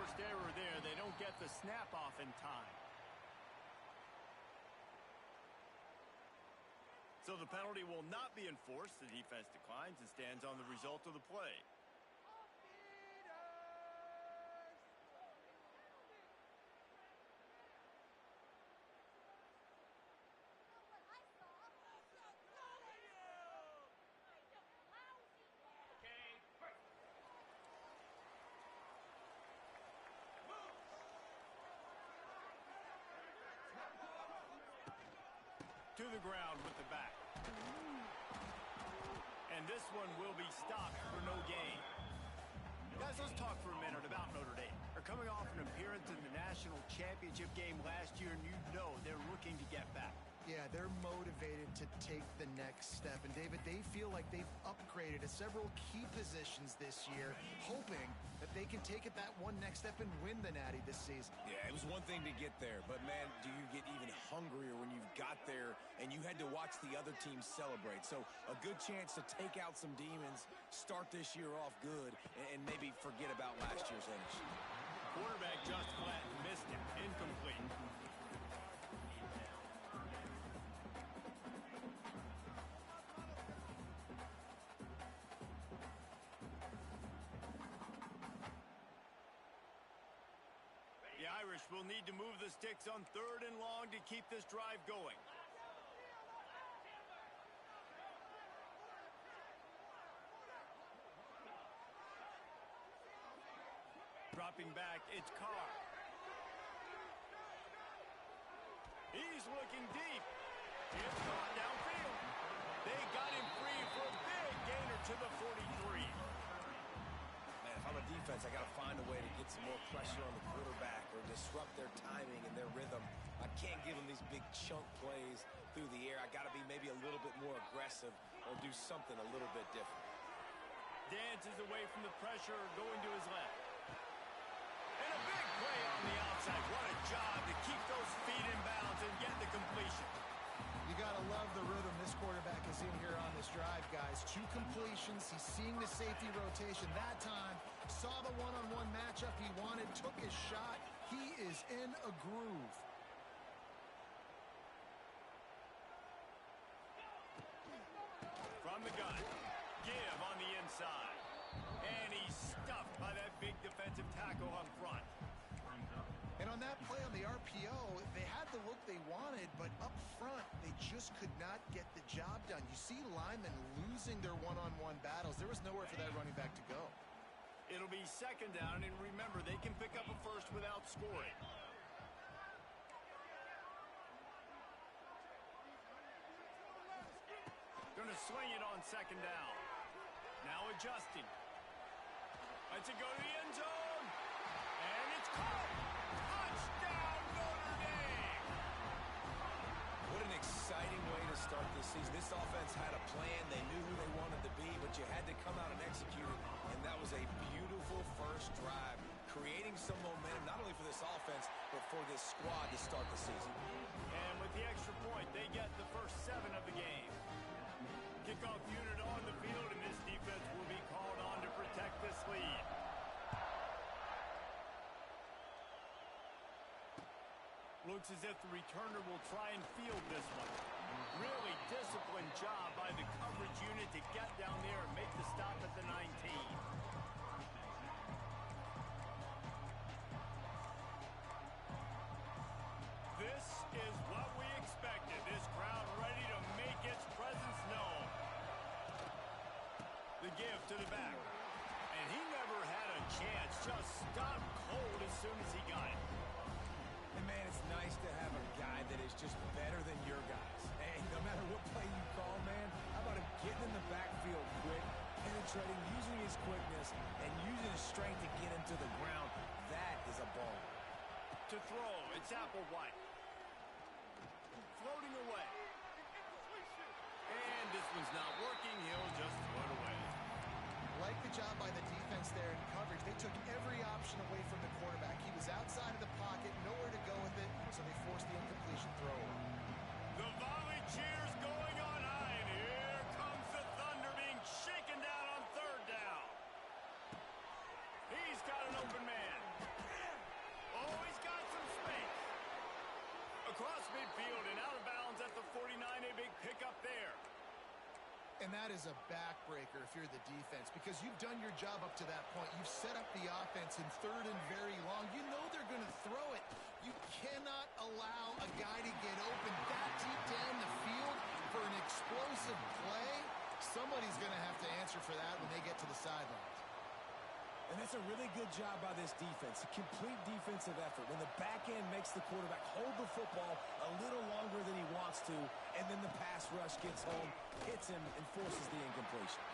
forced error there. They don't get the snap off in time. So the penalty will not be enforced. The defense declines and stands on the result of the play. To the ground with the back. And this one will be stopped for no gain. Guys, let's talk for a minute about Notre Dame. They're coming off an appearance in the national championship game last year, and you know they're looking to get back. Yeah, they're motivated to take the next step. And, David, they feel like they've upgraded to several key positions this year, hoping that they can take it that one next step and win the Natty this season. Yeah, it was one thing to get there, but, man, do you get even hungrier when you've got there and you had to watch the other team celebrate. So a good chance to take out some demons, start this year off good, and maybe forget about last year's energy. Quarterback just flat missed it. Incomplete. The Irish will need to move the sticks on 3rd and long to keep this drive going. Dropping back, it's Carr. He's looking deep. It's gone downfield. They got him free for a big gainer to the 43. If I'm a defense, I got to find a way to get some more pressure on the quarterback or disrupt their timing and their rhythm. I can't give them these big chunk plays through the air. I got to be maybe a little bit more aggressive or do something a little bit different. Dances away from the pressure, going to his left. And a big play on the outside. What a job to keep those feet in bounds and get the completion. You got to love the rhythm this quarterback is in here on this drive, guys. 2 completions. He's seeing the safety rotation that time. Saw the one-on-one matchup he wanted, took his shot. He is in a groove. From the gun. Give on the inside. And he's stuffed by that big defensive tackle on front. And on that play on the RPO, they had the look they wanted, but up front, they just could not get the job done. You see linemen losing their one-on-one battles. There was nowhere for that running back to go. It'll be 2nd down, and remember, they can pick up a first without scoring. Going to swing it on 2nd down. Now adjusting. Lets it go to the end zone. And it's caught. Touchdown, Notre Dame! What an exciting way to start this season. This offense had a plan. They knew who they wanted to be, but you had to come out and execute it. And that was a beautiful first drive, creating some momentum, not only for this offense, but for this squad to start the season. And with the extra point, they get the first 7 of the game. Kickoff unit on the field, and this defense will be called on to protect this lead. Looks as if the returner will try and field this one. Really disciplined job by the coverage unit to get down there and make the stop at the 19. This is what we expected. This crowd ready to make its presence known. The give to the back. And he never had a chance. Just stopped cold as soon as he got it. And, man, it's nice to have a guy that is just better than your guys. Hey, no matter what play you call, man, how about him getting in the backfield quick, penetrating, using his quickness, and using his strength to get him to the ground. That is a ball. To throw, it's Applewhite. Floating away. And this one's not working. He'll just throw it away. Like the job by the defense there in coverage. They took every option away from the quarterback. He was outside of the pocket, nowhere to go with it, so they forced the incompletion throw. The volley cheers going on high, and here comes the Thunder being shaken down on 3rd down. He's got an open man. And that is a backbreaker if you're the defense, because you've done your job up to that point. You've set up the offense in third and very long. You know they're going to throw it. You cannot allow a guy to get open that deep down the field for an explosive play. Somebody's going to have to answer for that when they get to the sidelines. And that's a really good job by this defense, a complete defensive effort. When the back end makes the quarterback hold the football a little longer than he wants to, and then the pass rush gets home, hits him, and forces the incompletion.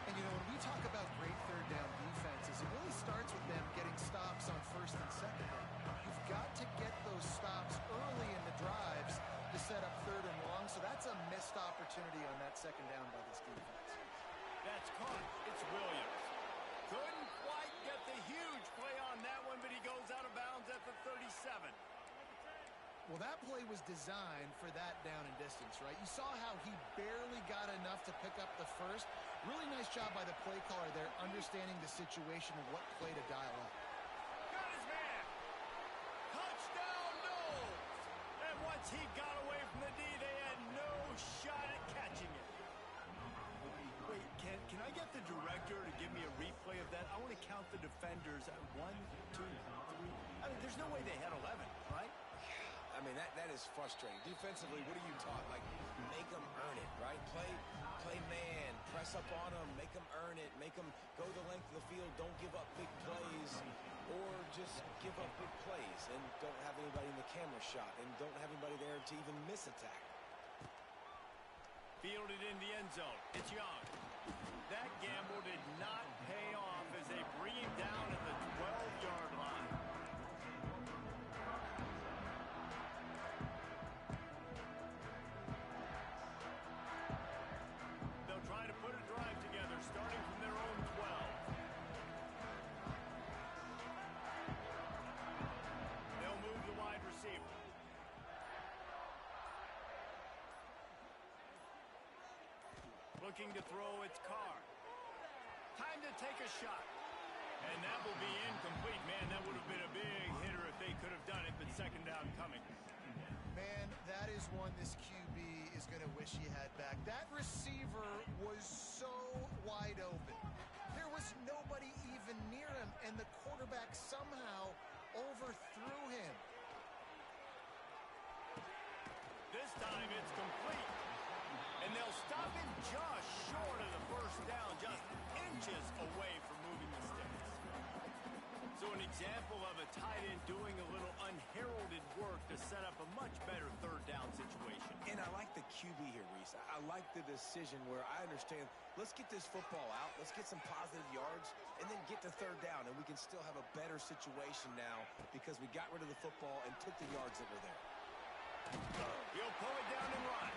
And, you know, when we talk about great third down defenses, it really starts with them getting stops on first and second down. You've got to get those stops early in the drives to set up third and long, so that's a missed opportunity on that second down by this defense. That's caught. It's Williams. Couldn't quite get the huge play on that one, but he goes out of bounds at the 37. Well, that play was designed for that down and distance, right? You saw how he barely got enough to pick up the first. Really nice job by the play caller there, understanding the situation and what play to dial up. Got his man. Touchdown, Knowles. And once he got away from the D, they had no shot at catching it. Wait, can I get the director to give me a replay of that? I want to count the defenders at 1, 2, 3. I mean, there's no way they had 11, right? I mean, that is frustrating. Defensively, what are you taught? Like, make them earn it, right? Play man, press up on them, make them earn it, make them go the length of the field, don't give up big plays, or just give up big plays and don't have anybody in the camera shot and don't have anybody there to even miss a tackle. Fielded in the end zone. It's Young. That gamble did not pay off as they bring him down at the 12-yard line. They'll try to put a drive together, starting from their own 12. They'll move the wide receiver. Looking to throw its car. Time to take a shot. And that will be incomplete. Man, that would have been a big hitter if they could have done it, but second down coming. Man, that is one this QB is going to wish he had back. That receiver was so wide open. There was nobody even near him, and the quarterback somehow overthrew him. This time it's complete. And they'll stop him just short of the first down, just inches away from moving the sticks. So an example of a tight end doing a little unheralded work to set up a much better third down situation. And I like the QB here, Reese. I like the decision where I understand, let's get this football out, let's get some positive yards, and then get to third down, and we can still have a better situation now because we got rid of the football and took the yards that were there. He'll pull it down and run.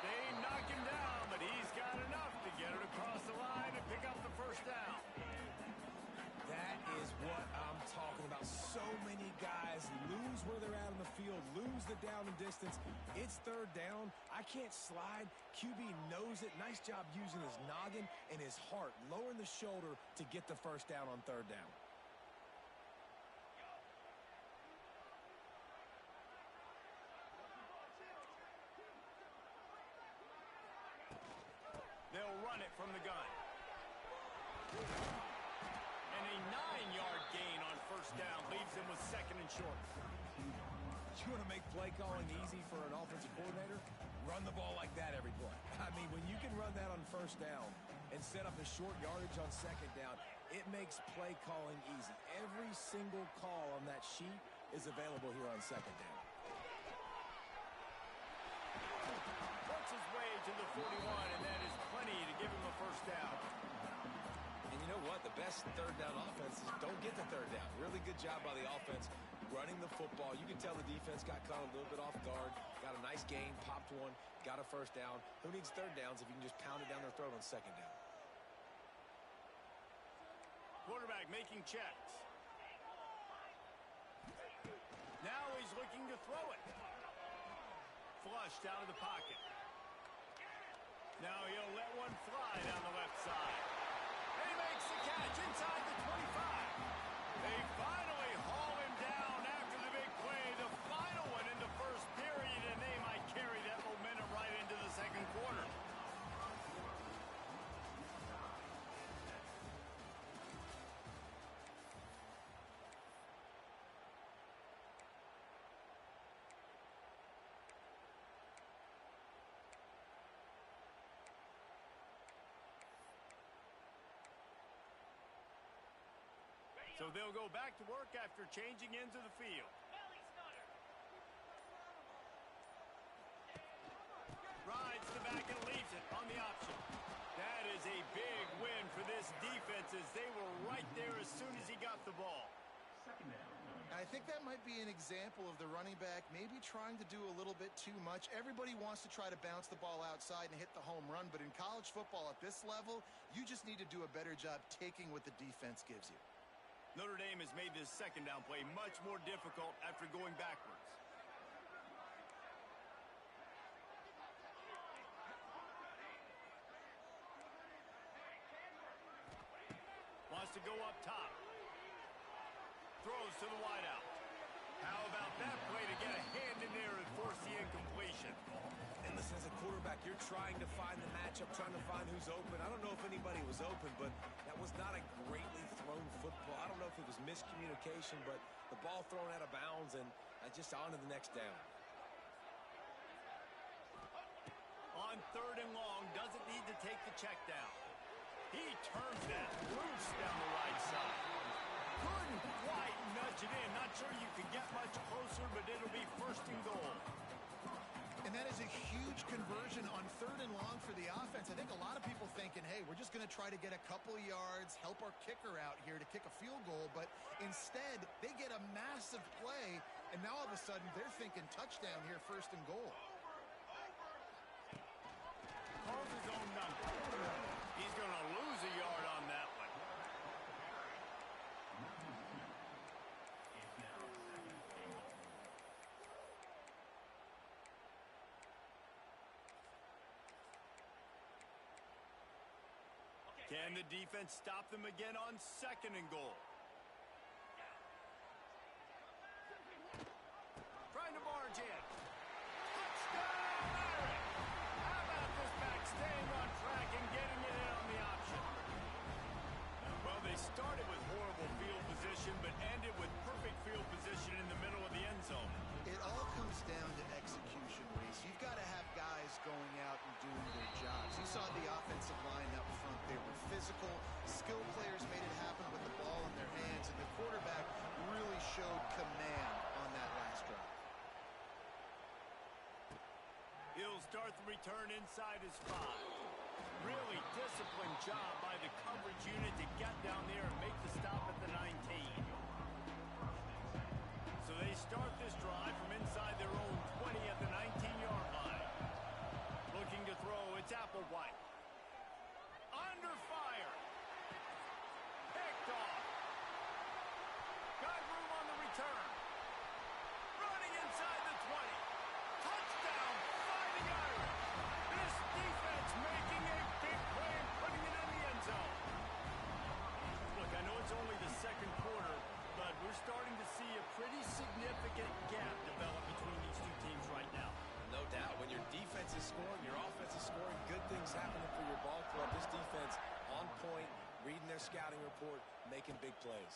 They knock him down, but he's got enough to get it across the line and pick up the first down. That is what I'm talking about. So many guys lose where they're at on the field, lose the down and distance. It's third down. I can't slide. QB knows it. Nice job using his noggin and his heart, lowering the shoulder to get the first down on third down. They'll run it from the gun. And a 9-yard gain on first down leaves them with second and short. You want to make play calling easy for an offensive coordinator? Run the ball like that every play. I mean, when you can run that on first down and set up a short yardage on second down, it makes play calling easy. Every single call on that sheet is available here on second down. Works his way to the 41, and that is plenty to give him a first down. And you know what? The best third down offenses don't get the third down. Really good job by the offense running the football. You can tell the defense got caught a little bit off guard, got a nice gain, popped one, got a first down. Who needs third downs if you can just pound it down their throat on second down? Quarterback making checks. Now he's looking to throw it. Flushed out of the pocket. Now he'll let one fly down the left side. And he makes the catch inside the 25. They finally haul him down after the big play. The final one in the first period, and they might carry that momentum right into the second quarter. So they'll go back to work after changing into the field. Rides the back and leaves it on the option. That is a big win for this defense as they were right there as soon as he got the ball. I think that might be an example of the running back maybe trying to do a little bit too much. Everybody wants to try to bounce the ball outside and hit the home run, but in college football at this level, you just need to do a better job taking what the defense gives you. Notre Dame has made this second down play much more difficult after going backwards. Wants to go up top. Throws to the wideout. How about that play to get a hand in there and force the incompletion? And listen, as a quarterback, you're trying to find the matchup, trying to find who's open. I don't know if anybody was open, but that was not a greatly thrown football. I don't know if it was miscommunication, but the ball thrown out of bounds and just on to the next down. On third and long, doesn't need to take the check down. He turns that loose down the right side. Couldn't quite nudge it in. Not sure you could get much closer, but it'll be first and goal. And that is a huge conversion on third and long for the offense. I think a lot of people thinking, hey, we're just going to try to get a couple yards, help our kicker out here to kick a field goal. But instead, they get a massive play, and now all of a sudden they're thinking touchdown here, first and goal. Calls his own number. He's going to lose a yard on that one. Can the defense stop them again on second and goal? Trying to barge in. Touchdown, Irish! How about this back staying on track and getting it in on the option? Well, they started with horrible field position, but ended with perfect field position in the middle of the end zone. It all comes down to execution, Reese. You've got to have guys going out and doing their jobs. You saw the offensive line up front. They were physical. Skilled players made it happen with the ball in their hands, and the quarterback really showed command on that last drive. He'll start the return inside his 5. Really disciplined job by the coverage unit to get down there and make the stop at the 19. So they start this drive from inside their own 20 at the 19-yard line. Looking to throw, it's Applewhite. Under fire. Picked off. Got room on the return. Running inside the 20. Touchdown, Fighting Irish. This defense making a big play and putting it in the end zone. Look, I know it's only the second quarter, but we're starting to see a pretty significant gap develop between these two teams right now. No doubt. When your defense is scoring, your offense is scoring, good things happening for your ball club. This defense on point, reading their scouting report, making big plays.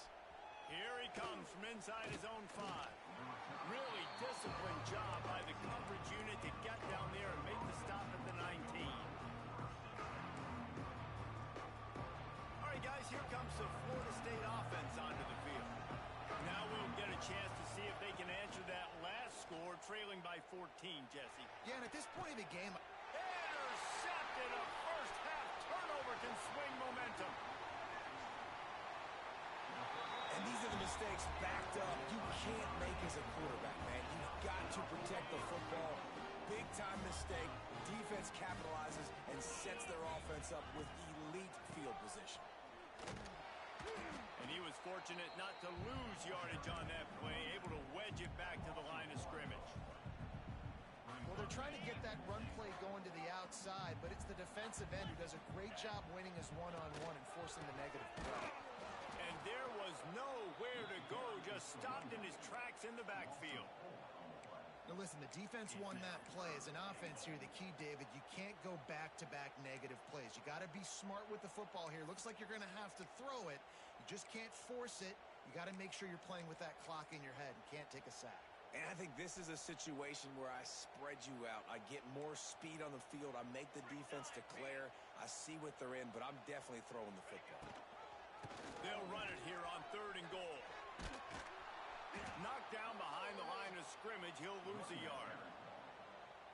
Here he comes from inside his own 5. Really disciplined job by the coverage unit to get down there and make the stop at the 19. All right, guys, here comes the Florida State offense onto the field. Now we'll get a chance to see if they can answer that last score, trailing by 14, Jesse. Yeah, and at this point of the game, Intercepted. A first-half turnover can swing momentum. And these are the mistakes backed up you can't make as a quarterback, man. You've got to protect the football. Big-time mistake. Defense capitalizes and sets their offense up with elite field position. And he was fortunate not to lose yardage on that play, able to wedge it back to the line of scrimmage. well, they're trying to get that run play going to the outside, but it's the defensive end who does a great job winning his one-on-one and forcing the negative play. And there was nowhere to go, just stopped in his tracks in the backfield. Now listen, the defense won that play. As an offense here, the key, David, you can't go back-to-back negative plays. You got to be smart with the football here. Looks like you're going to have to throw it. You just can't force it. You got to make sure you're playing with that clock in your head and can't take a sack. And I think this is a situation where I spread you out. I get more speed on the field. I make the defense declare. I see what they're in, but I'm definitely throwing the football. They'll run it here on 3rd and goal. Knocked down behind the line of scrimmage, he'll lose a yard.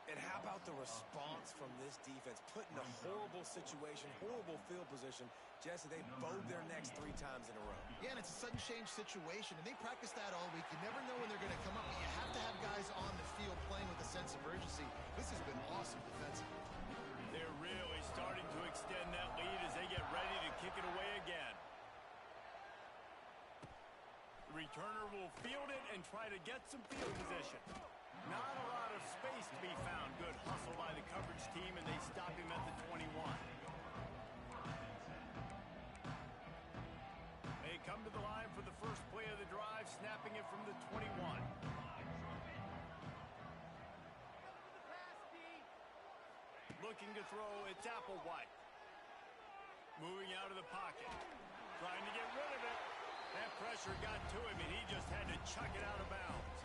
And how about the response from this defense? Put in a horrible situation, horrible field position. Jesse, they bowed their necks 3 times in a row. Yeah, and it's a sudden change situation, and they practice that all week. You never know when they're going to come up, but you have to have guys on the field playing with a sense of urgency. This has been awesome defensively. They're really starting to extend that lead as they get ready to kick it away again. The returner will field it and try to get some field position. Not a lot of space to be found. Good hustle by the coverage team, and they stop him at the 21. They come to the line for the first play of the drive, snapping it from the 21. Looking to throw, it's Applewhite. Moving out of the pocket. Trying to get rid of it. That pressure got to him, and he just had to chuck it out of bounds.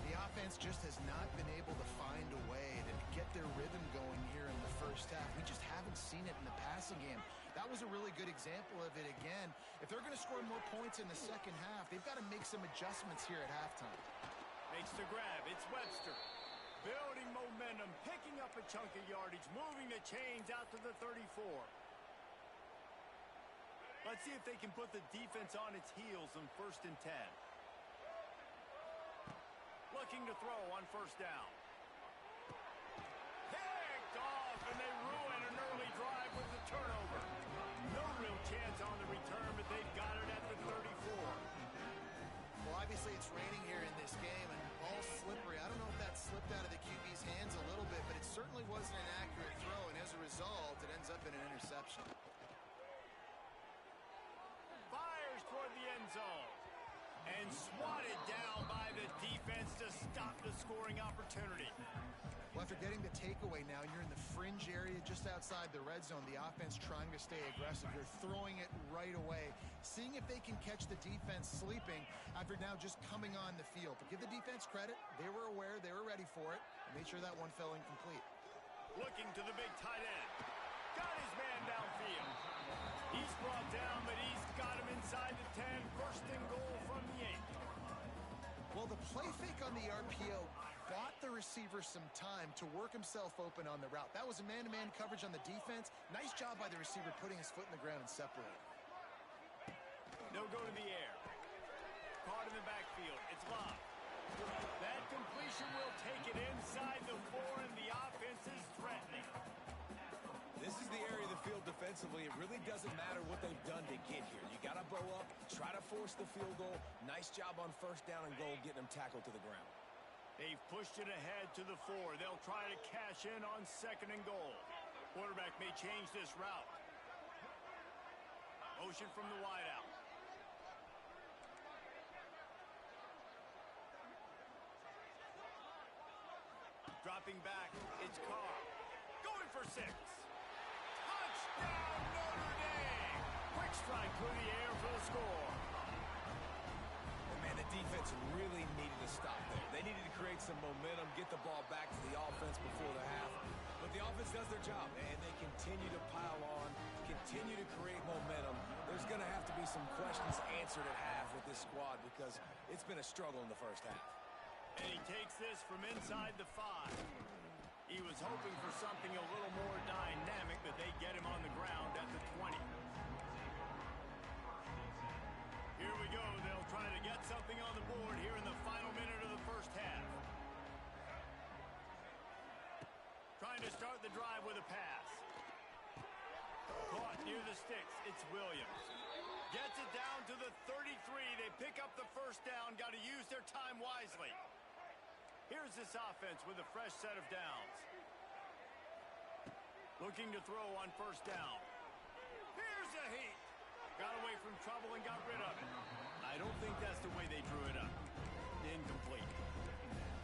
The offense just has not been able to find a way to get their rhythm going here in the first half. We just haven't seen it in the passing game. That was a really good example of it again. If they're going to score more points in the second half, they've got to make some adjustments here at halftime. Makes the grab. It's Webster. Building momentum, picking up a chunk of yardage, moving the chains out to the 34. Let's see if they can put the defense on its heels on 1st and 10. Looking to throw on 1st down. Picked off, and they ruin an early drive with the turnover. No real chance on the return, but they've got it at the 34. Well, obviously it's raining here in this game, and all slippery. I don't know if that slipped out of the QB's hands a little bit, but it certainly wasn't an accurate throw, and as a result, it ends up in an interception. Fires toward the end zone. And swatted down by the defense to stop the scoring opportunity. Well, after getting the takeaway now, you're in the fringe area just outside the red zone. The offense trying to stay aggressive. You're throwing it right away, seeing if they can catch the defense sleeping after now just coming on the field. But give the defense credit. They were aware. They were ready for it. Made sure that one fell incomplete. Looking to the big tight end. Got his man downfield. He's brought down, but he's got him inside the 10. 1st and goal from the 8. Well, the play fake on the RPO bought the receiver some time to work himself open on the route. That was a man-to-man coverage on the defense. Nice job by the receiver putting his foot in the ground and separating. They'll go to the air. Caught in the backfield. It's Love. That completion will take it inside the 4, and the offense is threatening. This is the area of the field defensively. It really doesn't matter what they've done to get here. You got to bow up, try to force the field goal. Nice job on 1st down and goal, getting them tackled to the ground. They've pushed it ahead to the 4. They'll try to cash in on 2nd and goal. Quarterback may change this route. Motion from the wideout. Dropping back, it's Carr. Going for 6. Touchdown, Notre Dame! Quick strike through the air for the score. And man, the defense really needed to stop there. They needed to create some momentum, get the ball back to the offense before the half. But the offense does their job, and they continue to pile on, continue to create momentum. There's going to have to be some questions answered at half with this squad because it's been a struggle in the first half. And he takes this from inside the 5. He was hoping for something a little more dynamic, but they get him on the ground at the 20. Here we go. They'll try to get something on the board here in the final minute of the first half. Trying to start the drive with a pass. Caught near the sticks. It's Williams. Gets it down to the 33. They pick up the 1st down. Got to use their time wisely. Here's this offense with a fresh set of downs. Looking to throw on 1st down. Here's a heat. Got away from trouble and got rid of it. I don't think that's the way they drew it up. Incomplete.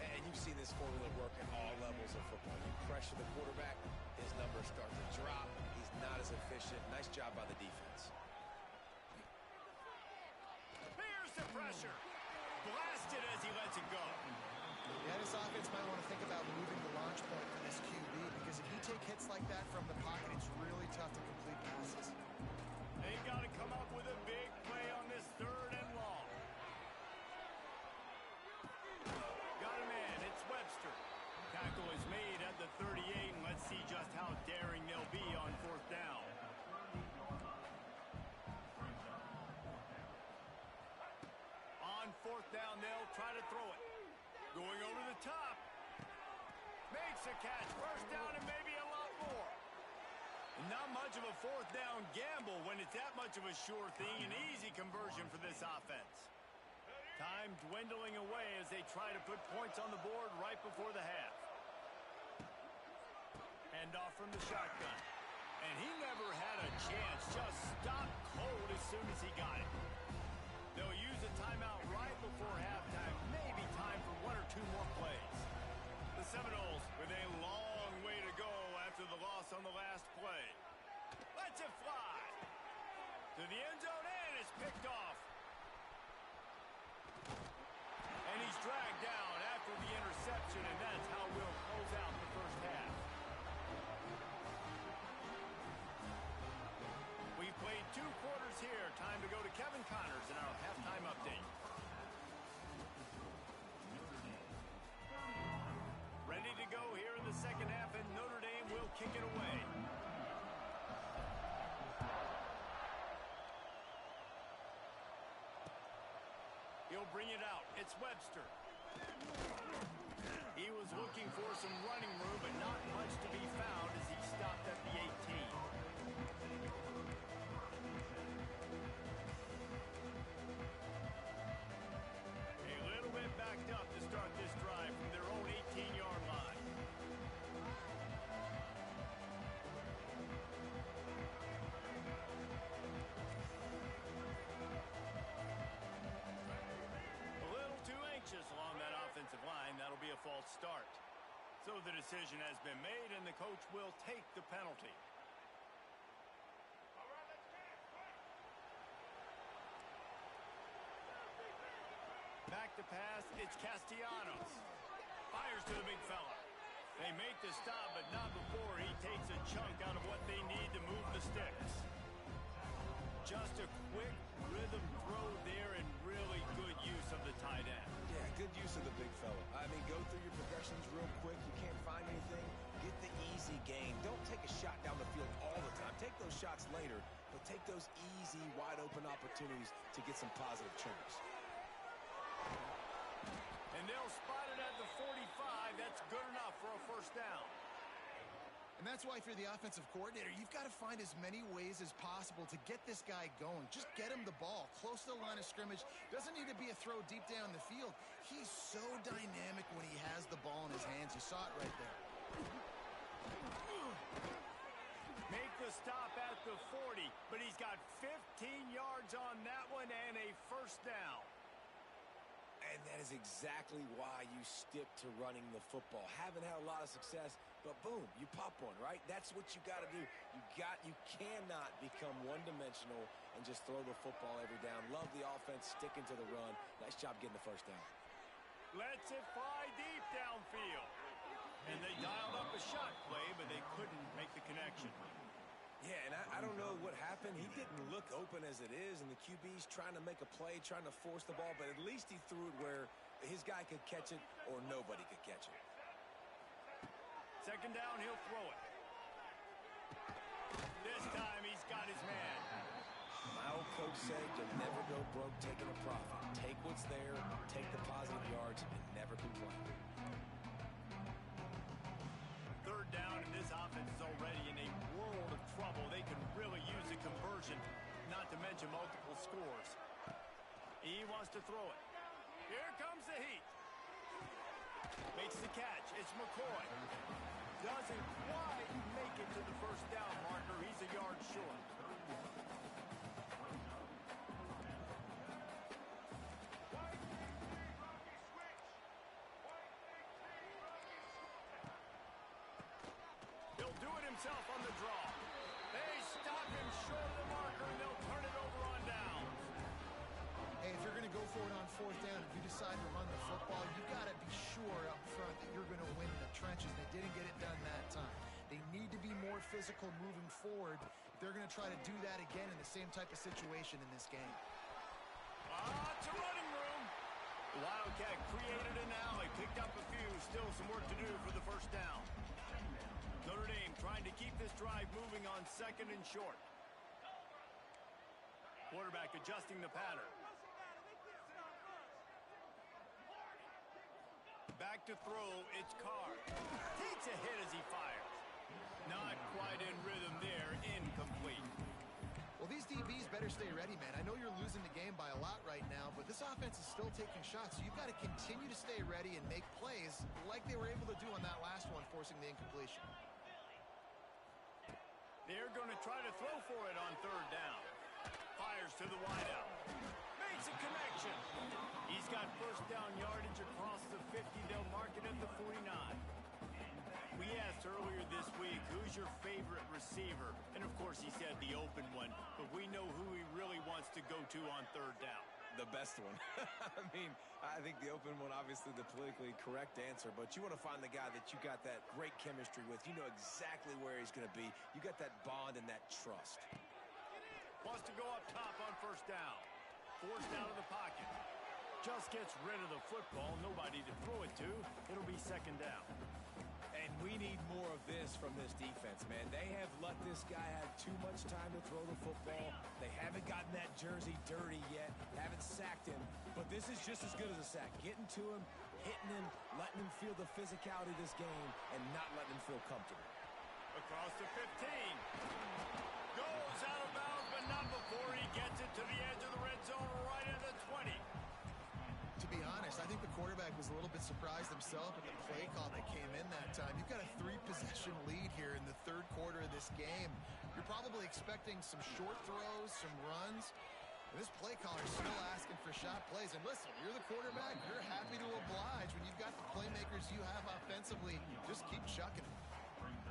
And you've seen this formula work at all levels of football. You pressure the quarterback, his numbers start to drop. He's not as efficient. Nice job by the defense. Here's the pressure. Blasted as he lets it go. Yeah, this offense might want to think about moving the launch point for this QB because if you take hits like that from the pocket, it's really tough to complete passes. They got to come up with a Going over the top. Makes a catch. First down and maybe a lot more. Not much of a fourth down gamble when it's that much of a sure thing. An easy conversion for this offense. Time dwindling away as they try to put points on the board right before the half. Hand off from the shotgun. And he never had a chance. Just stopped cold as soon as he got it. They'll use a timeout right before halftime. Maybe time for one or two more plays. The Seminoles with a long way to go after the loss on the last play. Lets it fly. To the end zone and it's picked off. And he's dragged down after the interception, and that's how we'll close out the first half. We've played 2 quarters here. Time to go to Kevin Connors in our halftime update. Ready to go here in the second half, and Notre Dame will kick it away. He'll bring it out. It's Webster. He was looking for some running room, but not much to be found as he stopped at the 18. A little bit backed up to start this drive from their own 18-yard line. A little too anxious along that offensive line. That'll be a false start. So the decision has been made, and the coach will take the penalty. Back to pass, it's Castellanos. Fires to the big fella. They make the stop, but not before he takes a chunk out of what they need to move the sticks. Just a quick rhythm throw there and really good use of the tight end. Yeah, good use of the big fella. I mean, go through your progressions real quick. You can't find anything. Get the easy gain. Don't take a shot down the field all the time. Take those shots later, but take those easy, wide-open opportunities to get some positive triggers. And they'll spot it at the 45. That's good enough for a first down. And that's why if you're the offensive coordinator, you've got to find as many ways as possible to get this guy going. Just get him the ball close to the line of scrimmage. Doesn't need to be a throw deep down the field. He's so dynamic when he has the ball in his hands. You saw it right there. Make the stop at the 40, but he's got 15 yards on that one and a first down. And that is exactly why you stick to running the football. Haven't had a lot of success, but boom, you pop one, right? That's what you got to do. You cannot become one-dimensional and just throw the football every down. Love the offense, sticking to the run. Nice job getting the first down. Lets it fly deep downfield. And they dialed up a shot play, but they couldn't make the connection. Yeah, and I don't know what happened. He didn't look open as it is, and the QB's trying to make a play, trying to force the ball, but at least he threw it where his guy could catch it or nobody could catch it. Second down, he'll throw it. This time he's got his man. My old coach said you'll never go broke taking a profit. Take what's there, take the positive yards, and never complain. Third down, and this offense is already in a world of trouble. They can really use a conversion, not to mention multiple scores. He wants to throw it. Here comes the heat. Makes the catch. It's McCoy. Doesn't quite make it to the first down marker. He's a yard short. He'll do it himself on the draw. They stop him short of the marker, and they'll turn it over on downs. Hey, if you're going to go for it on fourth down, if you decide to run the football, you got to be sure up front that you're going to win the trenches. They didn't get it done that time. They need to be more physical moving forward if they're going to try to do that again in the same type of situation in this game. Lots of running room. The Wildcat created an alley, picked up a few. Still some work to do for the first down. Notre Dame trying to keep this drive moving on second and short. Quarterback adjusting the pattern. Back to throw, it's Carr. Takes a hit as he fires. Not quite in rhythm there, incomplete. Well, these DBs better stay ready, man. I know you're losing the game by a lot right now, but this offense is still taking shots, so you've got to continue to stay ready and make plays like they were able to do on that last one, forcing the incompletion. They're going to try to throw for it on third down. Fires to the wideout. Makes a connection. He's got first down yardage across the 50. They'll mark it at the 49. We asked earlier this week, who's your favorite receiver? And, of course, he said the open one. But we know who he really wants to go to on third down. The best one. I mean, I think the open one, obviously the politically correct answer, but you want to find the guy that you got that great chemistry with. You know exactly where he's going to be. You got that bond and that trust. Wants to go up top on first down. Forced out of the pocket. Just gets rid of the football. Nobody to throw it to. It'll be second down. And we need more of this from this defense, man. They have let this guy have too much time to throw the football. They haven't gotten that jersey dirty yet, haven't sacked him. But this is just as good as a sack. Getting to him, hitting him, letting him feel the physicality of this game, and not letting him feel comfortable. Across the 15. Goes out of bounds, but not before he gets it to the edge of the red zone right at the 20. To be honest, I think the quarterback was a little bit surprised himself at the play call that came in that time. You've got a 3-possession lead here in the third quarter of this game. You're probably expecting some short throws, some runs. And this play caller's still asking for shot plays. And listen, you're the quarterback. You're happy to oblige when you've got the playmakers you have offensively. Just keep chucking them.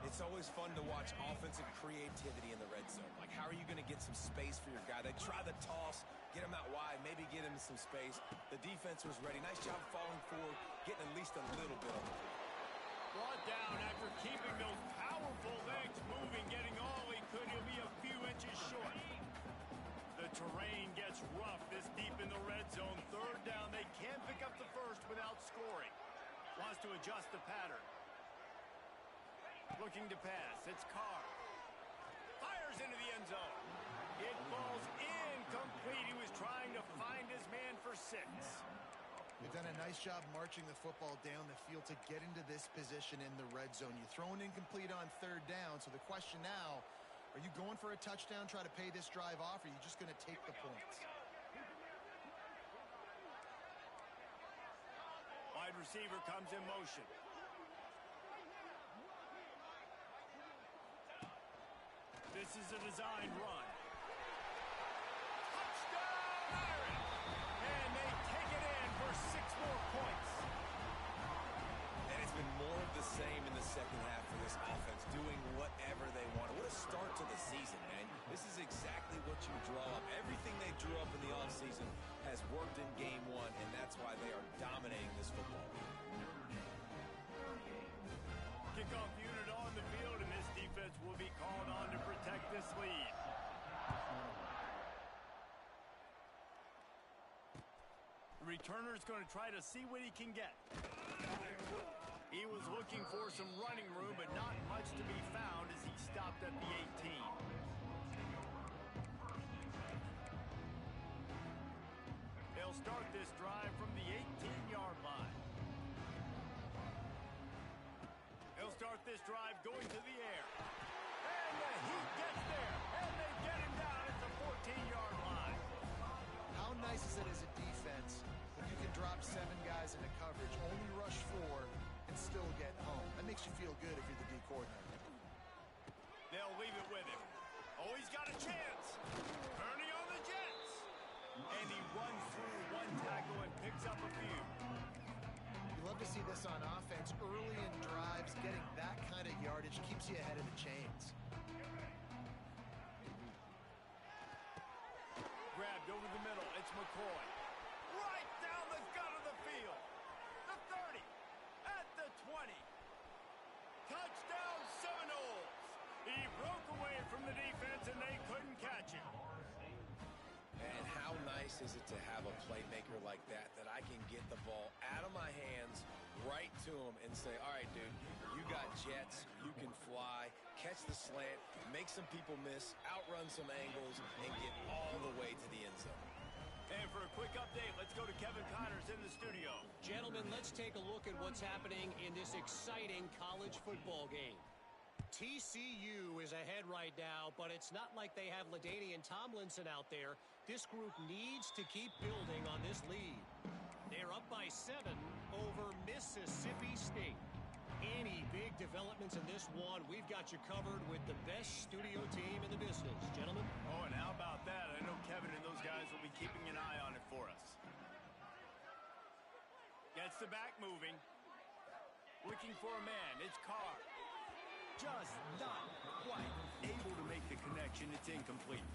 It's always fun to watch offensive creativity in the red zone. Like, how are you going to get some space for your guy? They try the toss, get him out wide, maybe get him some space. The defense was ready. Nice job falling forward, getting at least a little bit on the field. Brought down after keeping those powerful legs moving, getting all he could. He'll be a few inches short. The terrain gets rough this deep in the red zone. Third down, they can't pick up the first without scoring. Wants to adjust the pattern. Looking to pass. It's Carr. Fires into the end zone. It falls incomplete. He was trying to find his man for 6. They've done a nice job marching the football down the field to get into this position in the red zone. You throw an incomplete on third down, so the question now, are you going for a touchdown, try to pay this drive off, or are you just going to take the points? Wide receiver comes in motion. This is a design run. Touchdown, Irish! And they take it in for 6 more points. And it's been more of the same in the second half for this offense, doing whatever they want. What a start to the season, man. This is exactly what you draw up. Everything they drew up in the offseason has worked in game 1, and that's why they are dominating this football. Kickoff unit on the field, and this defense will be called on to protect this lead. The returner's going to try to see what he can get. He was looking for some running room, but not much to be found as he stopped at the 18. They'll start this drive from the 18-yard line. They'll start this drive going to the air. And the Heat gets there. And they get him down at the 14-yard line. How nice is it as a defense when you can drop 7 guys into coverage, only rush 4, and still get home? That makes you feel good if you're the D coordinator. They'll leave it with him. Oh, he's got a chance. Turning on the Jets. And he runs through 1 tackle and picks up a few. You love to see this on offense. Early in drives, getting that kind of yardage keeps you ahead of the chains. Grabbed over the middle. It's McCoy. Right down the gut of the field. The 30. At the 20. Touchdown Seminoles. He broke away from the defense and they couldn't catch him. And how nice is it to have a playmaker like that I can get the ball out of my hands right to him and say, all right, dude, you got jets, you can fly, catch the slant, make some people miss, outrun some angles, and get all the way to the end zone. And for a quick update, let's go to Kevin Connors in the studio. Gentlemen, let's take a look at what's happening in this exciting college football game. TCU is ahead right now, but it's not like they have LaDainian Tomlinson out there. This group needs to keep building on this lead. They're up by 7 over Mississippi State. Any big developments in this one, we've got you covered with the best studio team in the business. Gentlemen? Oh, and how about that? I know Kevin and those guys will be keeping an eye on it for us. Gets the back moving. Looking for a man. It's Carr. Just not quite able to make the connection. It's incomplete.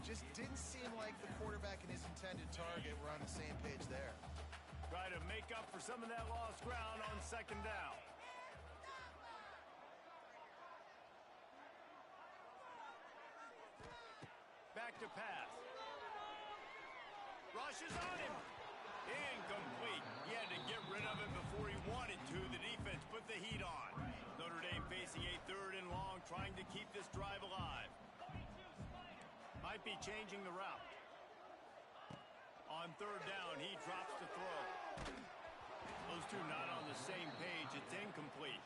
Just didn't seem like the quarterback and his intended target were on the same page there. Try to make up for some of that lost ground on second down. Back to pass. Rushes on him. Incomplete. He had to get rid of it before he wanted to. The defense put the heat on. Notre Dame facing a 3rd and long, trying to keep this drive alive. Might be changing the route. On 3rd down, he drops to throw. Those two not on the same page. It's incomplete.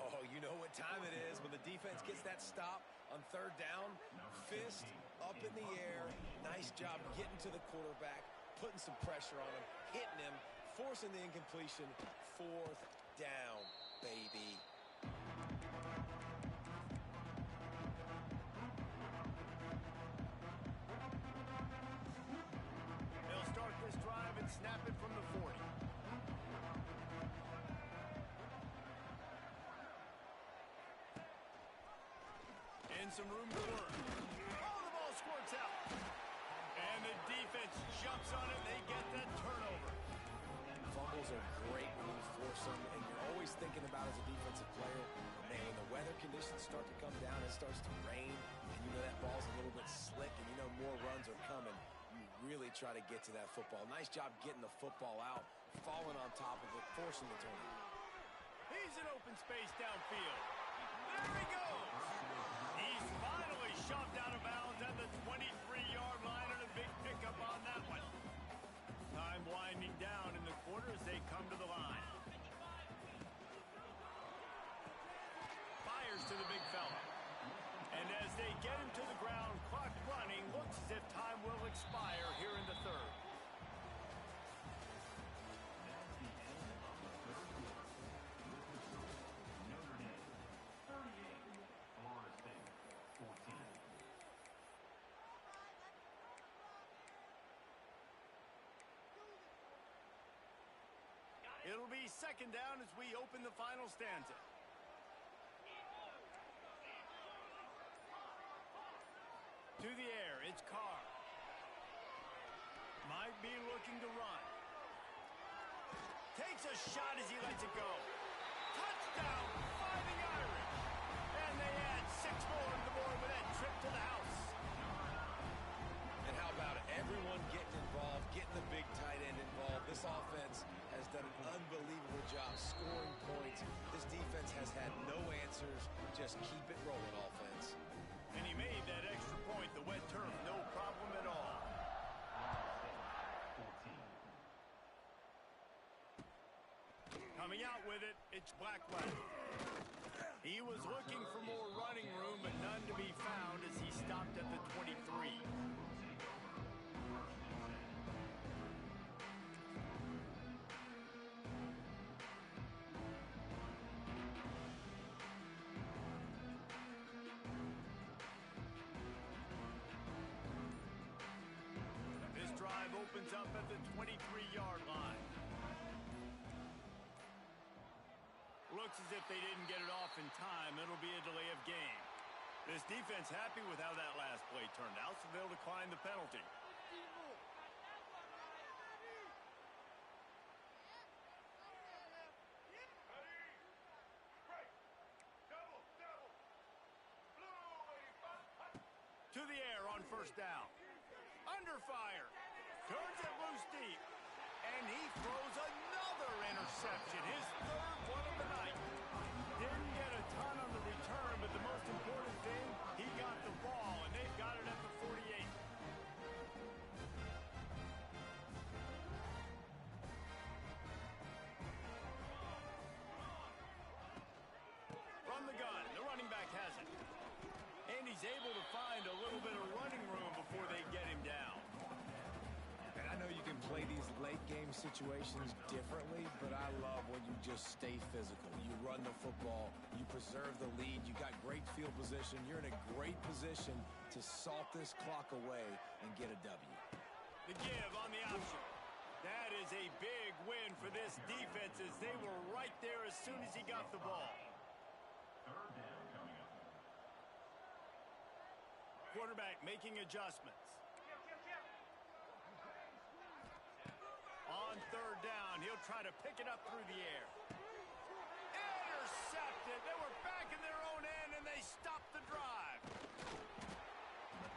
Oh, you know what time it is when the defense gets that stop on 3rd down. Fist up in the air. Nice job getting to the quarterback, putting some pressure on him, hitting him, forcing the incompletion. 4th down, baby. They'll start this drive and snap it from the 40. In some room to work. Oh, the ball squirts out. And the defense jumps on it. They get that turnover. Fumbles are great when you force them, and you're always thinking about as a defensive player, man, when the weather conditions start to come down, it starts to rain, and you know that ball's a little bit slick, and you know more runs are coming. You really try to get to that football. Nice job getting the football out, falling on top of it, forcing the turnover. He's in open space downfield. There he goes. He's finally shoved out of bounds at the 23-yard line, and a big pickup on that one. Time winding down in the quarter as they come to the line. Fires to the big fella. And as they get him to the ground, clock running, looks as if time will expire here in the 3rd. It'll be 2nd down as we open the final stanza. To the air, it's Carr. Might be looking to run. Takes a shot as he lets it go. Touchdown, Fighting Irish. And they add 6 more to the board with that trip to the house. And how about it? Everyone getting involved, getting the big tight end involved. This offense has done an unbelievable job scoring points. This defense has had no answers. Just keep it rolling, offense. And he made that extra point, the wet turf, no problem at all. Coming out with it, it's Blackwell. He was looking for more running room, but none to be found as he stopped at the 23. This drive opens up at the 23-yard line. Looks as if they didn't get it off in time. It'll be a delay of game. This defense happy with how that last play turned out, so they'll decline the penalty. To the air on 1st down. Under fire. Turns it loose deep. And he throws another interception. His 3rd one of the night. Didn't get a ton on the return, but the most important thing, he got the ball, and they've got it at the 48. he's able to find a little bit of running room before they get him down. And I know you can play these late game situations differently, but I love when you just stay physical. You run the football, you preserve the lead, you got great field position, you're in a great position to salt this clock away and get a W. The give on the option. That is a big win for this defense as they were right there as soon as he got the ball. Quarterback making adjustments. On third down, he'll try to pick it up through the air. Intercepted. They were back in their own end, and they stopped the drive.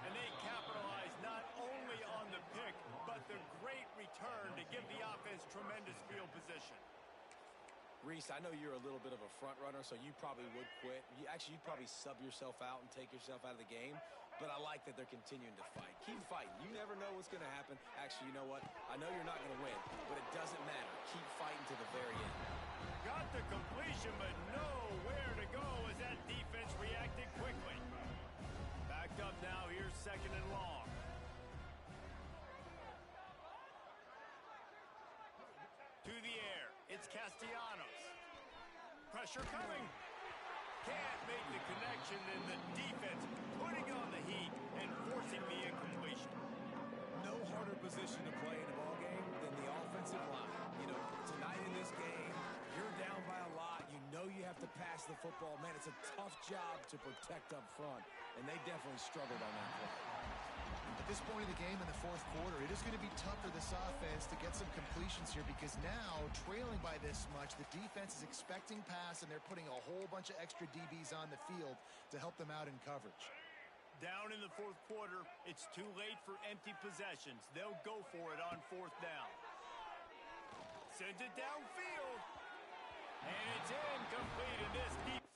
And they capitalized not only on the pick, but the great return to give the offense tremendous field position. Reese, I know you're a little bit of a front runner, so you probably would quit. You'd probably sub yourself out and take yourself out of the game. But I like that they're continuing to fight. Keep fighting. You never know what's going to happen. Actually, you know what? I know you're not going to win, but it doesn't matter. Keep fighting to the very end. Got the completion, but nowhere to go as that defense reacted quickly. Backed up now. Here's second and long. To the air. It's Castellanos. Pressure coming. Can't make the connection, and the defense putting on the heat and forcing the incompletion. No harder position to play in a ball game than the offensive line. You know, tonight in this game, you're down by a lot. You know you have to pass the football. Man, it's a tough job to protect up front, and they definitely struggled on that play. At this point of the game in the fourth quarter, it is going to be tough for this offense to get some completions here because now, trailing by this much, the defense is expecting pass, and they're putting a whole bunch of extra DBs on the field to help them out in coverage. Down in the fourth quarter, it's too late for empty possessions. They'll go for it on fourth down. Sends it downfield. And it's incomplete, and this defense